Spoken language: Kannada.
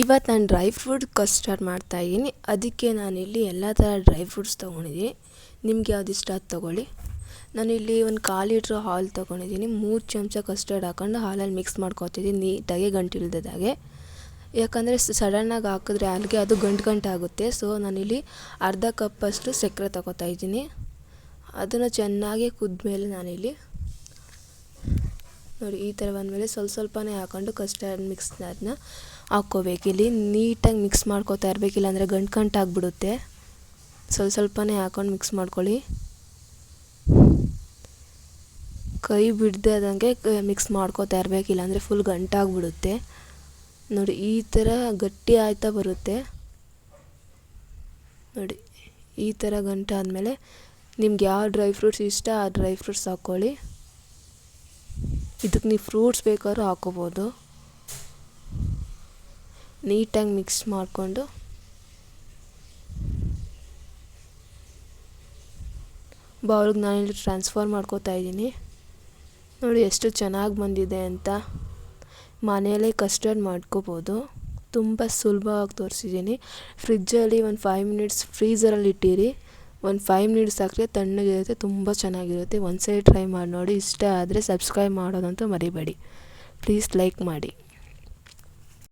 ಇವತ್ತು ನಾನು ಡ್ರೈ ಫ್ರೂಟ್ ಕಸ್ಟರ್ಡ್ ಮಾಡ್ತಾಯಿದ್ದೀನಿ. ಅದಕ್ಕೆ ನಾನಿಲ್ಲಿ ಎಲ್ಲ ಥರ ಡ್ರೈ ಫ್ರೂಟ್ಸ್ ತೊಗೊಂಡಿದ್ದೀನಿ. ನಿಮ್ಗೆ ಯಾವ್ದು ಇಷ್ಟ ಅದು ತೊಗೊಳ್ಳಿ. ನಾನಿಲ್ಲಿ ಒಂದು 1/4 ಲೀಟ್ರ್ ಹಾಲು ತೊಗೊಂಡಿದ್ದೀನಿ. 3 ಚಮಚ ಕಸ್ಟರ್ಡ್ ಹಾಕೊಂಡು ಹಾಲಲ್ಲಿ ಮಿಕ್ಸ್ ಮಾಡ್ಕೊತಿದ್ದೀನಿ ನೀಟಾಗಿ ಗಂಟಿಲ್ದಾಗೆ. ಯಾಕಂದರೆ ಸಡನ್ನಾಗಿ ಹಾಕಿದ್ರೆ ಹಾಲಿಗೆ ಅದು ಗಂಟಾಗುತ್ತೆ. ಸೊ ನಾನಿಲ್ಲಿ ಅರ್ಧ ಕಪ್ಪಷ್ಟು ಸಕ್ಕರೆ ತೊಗೋತಾ ಇದ್ದೀನಿ. ಅದನ್ನು ಚೆನ್ನಾಗಿ ಕುದ್ಮೇಲೆ ನಾನಿಲ್ಲಿ ನೋಡಿ ಈ ಥರ ಬಂದಮೇಲೆ ಸ್ವಲ್ಪನೇ ಹಾಕ್ಕೊಂಡು ಕಸ್ಟರ್ಡ್ ಮಿಕ್ಸ್ನ ಹಾಕ್ಕೋಬೇಕು. ಇಲ್ಲಿ ನೀಟಾಗಿ ಮಿಕ್ಸ್ ಮಾಡ್ಕೋತಾ ಇರಬೇಕು, ಇಲ್ಲಾಂದರೆ ಗಂಟಾಗ್ಬಿಡುತ್ತೆ. ಸ್ವಲ್ಪನೇ ಹಾಕ್ಕೊಂಡು ಮಿಕ್ಸ್ ಮಾಡ್ಕೊಳ್ಳಿ. ಕೈ ಬಿಡ್ದಂಗೆ ಮಿಕ್ಸ್ ಮಾಡ್ಕೋತಾ ಇರಬೇಕು, ಇಲ್ಲಾಂದರೆ ಫುಲ್ ಗಂಟಾಗ್ಬಿಡುತ್ತೆ. ನೋಡಿ ಈ ಥರ ಗಟ್ಟಿ ಆಯ್ತಾ ಬರುತ್ತೆ. ನೋಡಿ ಈ ಥರ ಗಂಟಾದಮೇಲೆ ನಿಮ್ಗೆ ಯಾವ ಡ್ರೈ ಫ್ರೂಟ್ಸ್ ಇಷ್ಟ ಆ ಡ್ರೈ ಫ್ರೂಟ್ಸ್ ಹಾಕ್ಕೊಳ್ಳಿ. ಇದಕ್ಕೆ ನೀವು ಫ್ರೂಟ್ಸ್ ಬೇಕಾದ್ರೂ ಹಾಕ್ಕೋಬೋದು. ನೀಟಾಗಿ ಮಿಕ್ಸ್ ಮಾಡಿಕೊಂಡು ಬೌಲ್ಗೆ ನಾನಿಲ್ಲಿ ಟ್ರಾನ್ಸ್ಫರ್ ಮಾಡ್ಕೋತಾ ಇದ್ದೀನಿ. ನೋಡಿ ಎಷ್ಟು ಚೆನ್ನಾಗಿ ಬಂದಿದೆ ಅಂತ. ಮನೆಯಲ್ಲೇ ಕಸ್ಟರ್ಡ್ ಮಾಡ್ಕೋಬೋದು. ತುಂಬ ಸುಲಭವಾಗಿ ತೋರಿಸಿದ್ದೀನಿ. ಫ್ರಿಜ್ಜಲ್ಲಿ ಒಂದು 5 ಮಿನಿಟ್ಸ್ ಫ್ರೀಝರಲ್ಲಿ ಇಟ್ಟಿರಿ. ಒಂದು 5 ಮಿನಿಟ್ಸ್ ಹಾಕಿದ್ರೆ ತಣ್ಣಗಿರುತ್ತೆ, ತುಂಬ ಚೆನ್ನಾಗಿರುತ್ತೆ. ಒಂದ್ಸರಿ ಟ್ರೈ ಮಾಡಿ ನೋಡಿ. ಇಷ್ಟ ಆದರೆ ಸಬ್ಸ್ಕ್ರೈಬ್ ಮಾಡೋದಂತೂ ಮರಿಬೇಡಿ. ಪ್ಲೀಸ್ ಲೈಕ್ ಮಾಡಿ.